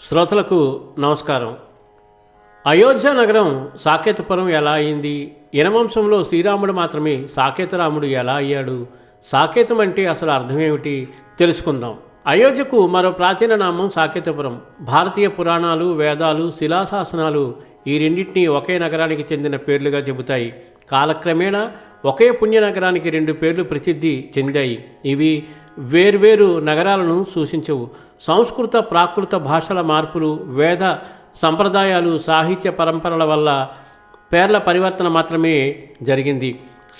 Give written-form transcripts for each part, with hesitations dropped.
శ్రోతలకు నమస్కారం. అయోధ్య నగరం సాకేతపురం ఎలా అయింది? యనవంశంలో శ్రీరాముడు మాత్రమే సాకేతరాముడు ఎలా అయ్యాడు? సాకేతం అంటే అసలు అర్థమేమిటి తెలుసుకుందాం. అయోధ్యకు మరో ప్రాచీన నామం సాకేతపురం. భారతీయ పురాణాలు, వేదాలు, శిలాశాసనాలు ఈ రెండింటినీ ఒకే నగరానికి చెందిన పేర్లుగా చెబుతాయి. కాలక్రమేణా ఒకే పుణ్యనగరానికి రెండు పేర్లు ప్రసిద్ధి చెందాయి. ఇవి వేర్వేరు నగరాలను సూచించవు. సంస్కృత, ప్రాకృత భాషల మార్పులు, వేద సంప్రదాయాలు, సాహిత్య పరంపరల వల్ల పేర్ల పరివర్తన మాత్రమే జరిగింది.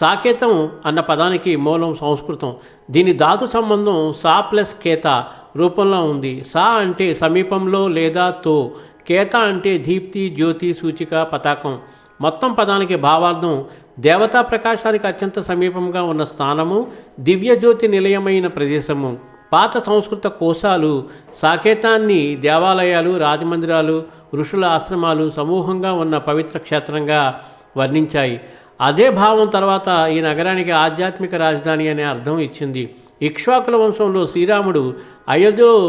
సాకేతం అన్న పదానికి మూలం సంస్కృతం. దీని ధాతు సంబంధం సా ప్లస్ కేత రూపంలో ఉంది. సా అంటే సమీపంలో లేదా తో, కేత అంటే దీప్తి, జ్యోతి, సూచిక, పతాకం. మొత్తం పదానికి భావార్థం దేవతా ప్రకాశానికి అత్యంత సమీపంగా ఉన్న స్థానము, దివ్యజ్యోతి నిలయమైన ప్రదేశము. పాత సంస్కృత కోశాలు సాకేతాన్ని దేవాలయాలు, రాజమందిరాలు, ఋషుల ఆశ్రమాలు సమూహంగా ఉన్న పవిత్ర క్షేత్రంగా వర్ణించాయి. అదే భావం తర్వాత ఈ నగరానికి ఆధ్యాత్మిక రాజధాని అనే అర్థం ఇచ్చింది. ఇక్ష్వాకుల వంశంలో శ్రీరాముడు అయోధ్యలో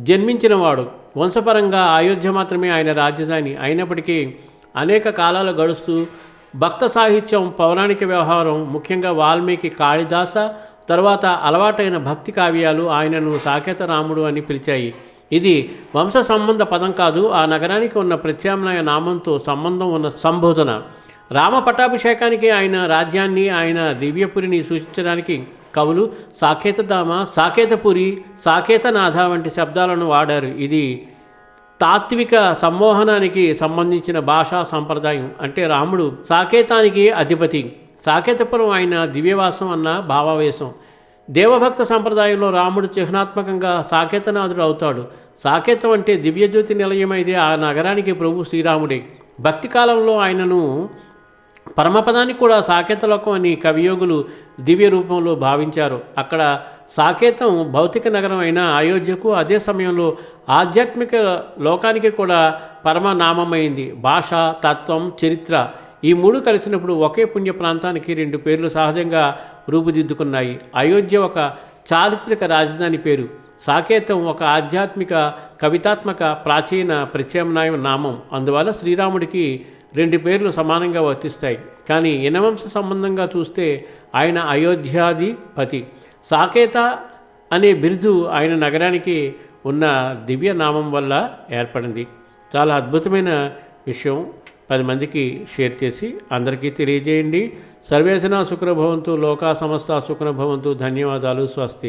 జన్మించినవాడు. వంశపరంగా అయోధ్య మాత్రమే ఆయన రాజధాని అయినప్పటికీ అనేక కాలాలు గడుస్తూ భక్త సాహిత్యం, పౌరాణిక వ్యవహారం, ముఖ్యంగా వాల్మీకి, కాళిదాస తర్వాత అలవాటైన భక్తి కావ్యాలు ఆయనను సాకేత రాముడు అని పిలిచాయి. ఇది వంశ సంబంధ పదం కాదు, ఆ నగరానికి ఉన్న ప్రత్యామ్నాయ నామంతో సంబంధం ఉన్న సంబోధన. రామ పట్టాభిషేకానికి, ఆయన రాజ్యాన్ని, ఆయన దివ్యపురిని సూచించడానికి కవులు సాకేతధామ, సాకేతపురి, సాకేతనాథ వంటి శబ్దాలను వాడారు. ఇది తాత్విక సమ్మోహనానికి సంబంధించిన భాషా సంప్రదాయం. అంటే రాముడు సాకేతానికి అధిపతి, సాకేతపురం ఆయన దివ్యవాసం అన్న భావావేశం. దేవభక్త సంప్రదాయంలో రాముడు చిహ్నాత్మకంగా సాకేతనాథుడు అవుతాడు. సాకేతం అంటే దివ్యజ్యోతి నిలయమైతే ఆ నగరానికి ప్రభు శ్రీరాముడే. భక్తి కాలంలో ఆయనను పరమపదానికి కూడా సాకేతలోకం అని కవియోగులు దివ్య రూపంలో భావించారు. అక్కడ సాకేతం భౌతిక నగరం అయిన అయోధ్యకు అదే సమయంలో ఆధ్యాత్మిక లోకానికి కూడా పరమనామమైంది. భాష, తత్వం, చరిత్ర ఈ మూడు కలిసినప్పుడు ఒకే పుణ్య ప్రాంతానికి రెండు పేర్లు సహజంగా రూపుదిద్దుకున్నాయి. అయోధ్య ఒక చారిత్రక రాజధాని పేరు, సాకేతం ఒక ఆధ్యాత్మిక, కవితాత్మక, ప్రాచీన ప్రత్యామ్నాయ నామం. అందువల్ల శ్రీరాముడికి రెండు పేర్లు సమానంగా వర్తిస్తాయి. కానీ యనవంశ సంబంధంగా చూస్తే ఆయన అయోధ్యాధిపతి. సాకేత అనే బిరుదు ఆయన నగరానికి ఉన్న దివ్య నామం వల్ల ఏర్పడింది. చాలా అద్భుతమైన విషయం. 10 మందికి షేర్ చేసి అందరికీ తెలియజేయండి. సర్వేజన సుఖినో భవంతు, లోకా సమస్త సుఖినో భవంతు. ధన్యవాదాలు. స్వస్తి.